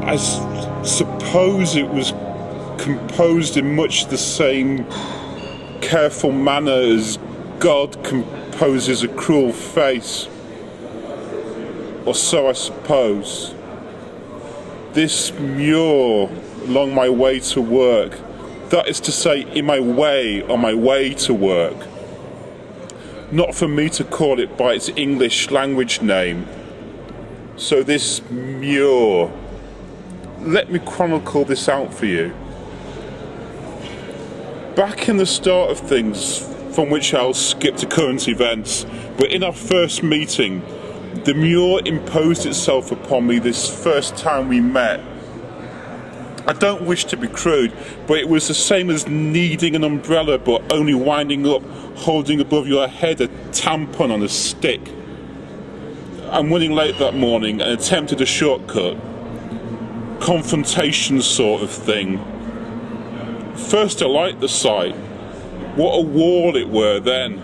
I suppose it was composed in much the same careful manner as God composes a cruel face. Or so I suppose. This Mur along my way to work, that is to say, in my way, on my way to work. Not for me to call it by its English language name. So this Mur, let me chronicle this out for you. Back in the start of things, from which I'll skip to current events, but in our first meeting, the Mur imposed itself upon me this first time we met. I don't wish to be crude, but it was the same as needing an umbrella but only winding up, holding above your head a tampon on a stick. I'm running late that morning and attempted a shortcut. Confrontation sort of thing. First I liked the sight. What a wall it were then.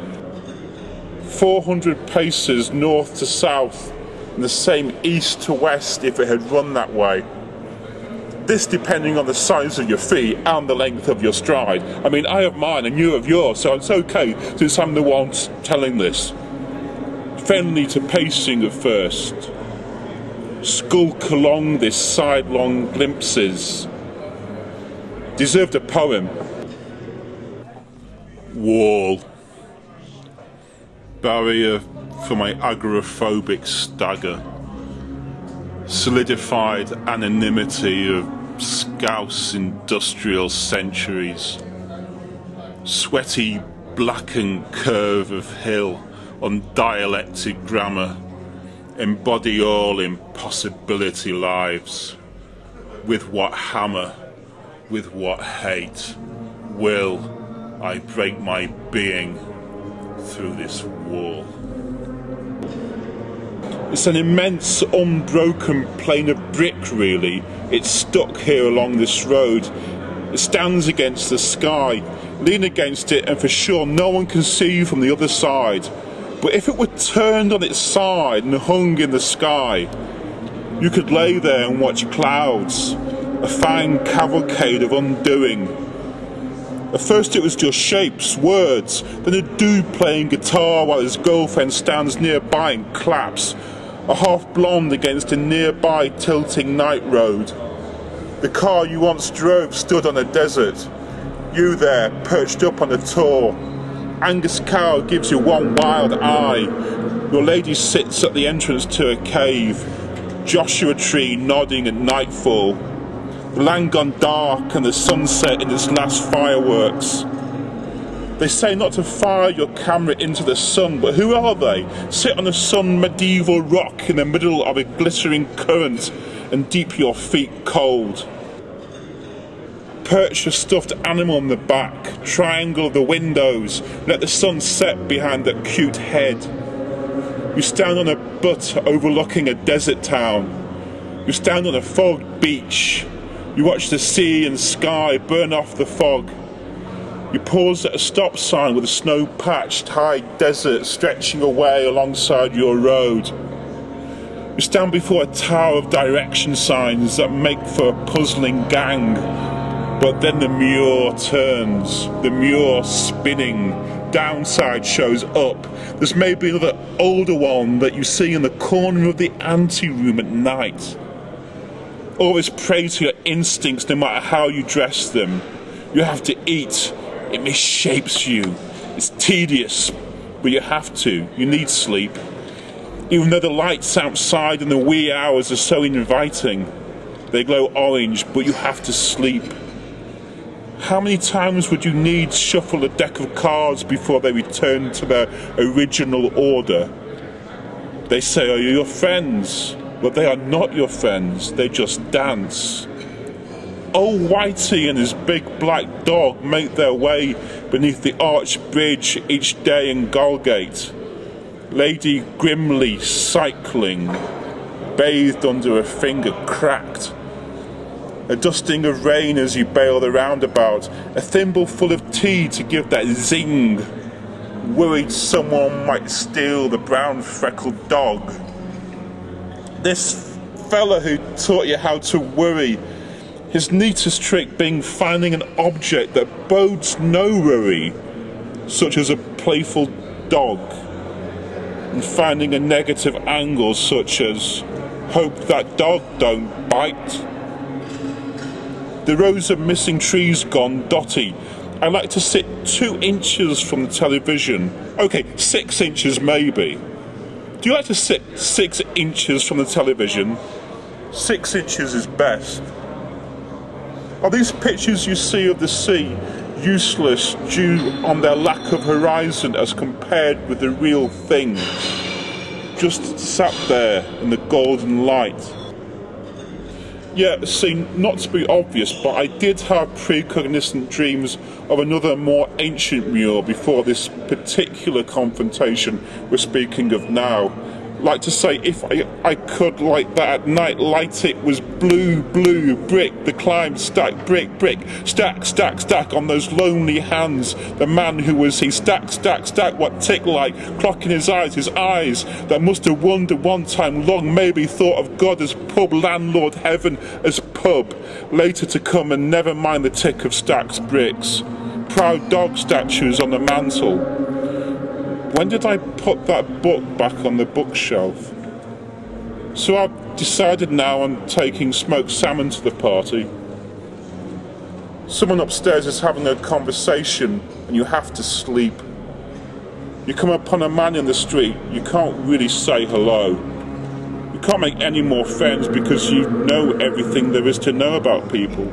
400 paces north to south, and the same east to west if it had run that way. This depending on the size of your feet and the length of your stride. I mean, I have mine and you have yours, so it's okay since I'm the one telling this. Friendly to pacing at first. Skulk along this sidelong glimpses. Deserved a poem. Wall. Barrier for my agoraphobic stagger. Solidified anonymity of scouse industrial centuries. Sweaty blackened curve of hill on dialectic grammar. Embody all impossibility lives. With what hammer, with what hate, will I break my being through this wall. It's an immense unbroken plane of brick really. It's stuck here along this road. It stands against the sky. Lean against it and for sure no one can see you from the other side. But if it were turned on its side and hung in the sky, you could lay there and watch clouds, a fine cavalcade of undoing. At first it was just shapes, words, then a dude playing guitar while his girlfriend stands nearby and claps, a half blonde against a nearby tilting night road. The car you once drove stood on a desert, you there perched up on a tor. Angus cow gives you one wild eye, your lady sits at the entrance to a cave, Joshua tree nodding at nightfall. The land gone dark and the sunset in its last fireworks. They say not to fire your camera into the sun, but who are they? Sit on a sun medieval rock in the middle of a glittering current and deep your feet cold. Perch a stuffed animal on the back, triangle the windows, let the sun set behind that cute head. You stand on a butte overlooking a desert town. You stand on a fogged beach. You watch the sea and sky burn off the fog. You pause at a stop sign with a snow-patched high desert stretching away alongside your road. You stand before a tower of direction signs that make for a puzzling gang. But then the Mur turns, the Mur spinning, downside shows up. There's maybe another older one that you see in the corner of the ante-room at night. Always prey to your instincts no matter how you dress them. You have to eat. It mishapes you. It's tedious, but you have to. You need sleep. Even though the lights outside in the wee hours are so inviting, they glow orange, but you have to sleep. How many times would you need shuffle a deck of cards before they return to their original order? They say, are you your friends? But they are not your friends, they just dance. Old Whitey and his big black dog make their way beneath the arched bridge each day in Gallgate. Lady grimly cycling, bathed under a finger cracked. A dusting of rain as you bail the roundabout, a thimble full of tea to give that zing. Worried someone might steal the brown freckled dog. This fella who taught you how to worry. His neatest trick being finding an object that bodes no worry, such as a playful dog, and finding a negative angle such as hope that dog don't bite. The rows of missing trees gone dotty. I like to sit 2 inches from the television. Okay, 6 inches maybe. Do you like to sit 6 inches from the television? 6 inches is best. Are these pictures you see of the sea useless due on their lack of horizon as compared with the real thing? Just sat there in the golden light. Yeah, see, not to be obvious, but I did have precognizant dreams of another more ancient Mur before this particular confrontation we're speaking of now. Like to say, if I could, like that at night, light it was blue, brick, the climb, stack, brick, stack on those lonely hands. The man who was he, stack, what tick like, clock in his eyes that must have wondered one time long, maybe thought of God as pub landlord, heaven as pub, later to come and never mind the tick of stacks bricks. Proud dog statues on the mantle. When did I put that book back on the bookshelf? So I've decided now on taking smoked salmon to the party. Someone upstairs is having a conversation and you have to sleep. You come upon a man in the street, you can't really say hello. You can't make any more friends because you know everything there is to know about people.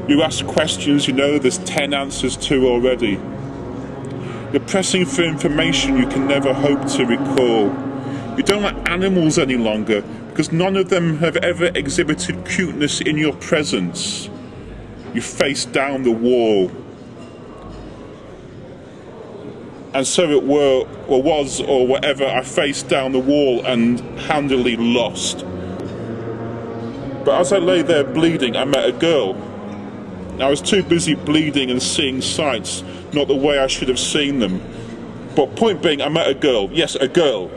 You ask questions you know there's 10 answers to already. You're pressing for information you can never hope to recall. You don't like animals any longer because none of them have ever exhibited cuteness in your presence. You face down the wall. And so it were, or was, or whatever, I faced down the wall and handily lost. But as I lay there bleeding, I met a girl. I was too busy bleeding and seeing sights, not the way I should have seen them. But point being, I met a girl. Yes, a girl.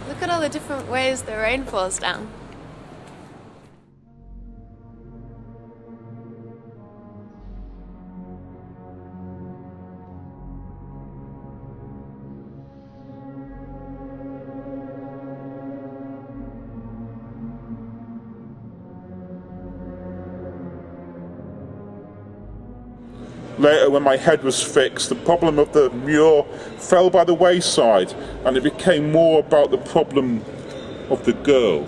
Look at all the different ways the rain falls down. Later, when my head was fixed, the problem of the Mur fell by the wayside, and it became more about the problem of the girl.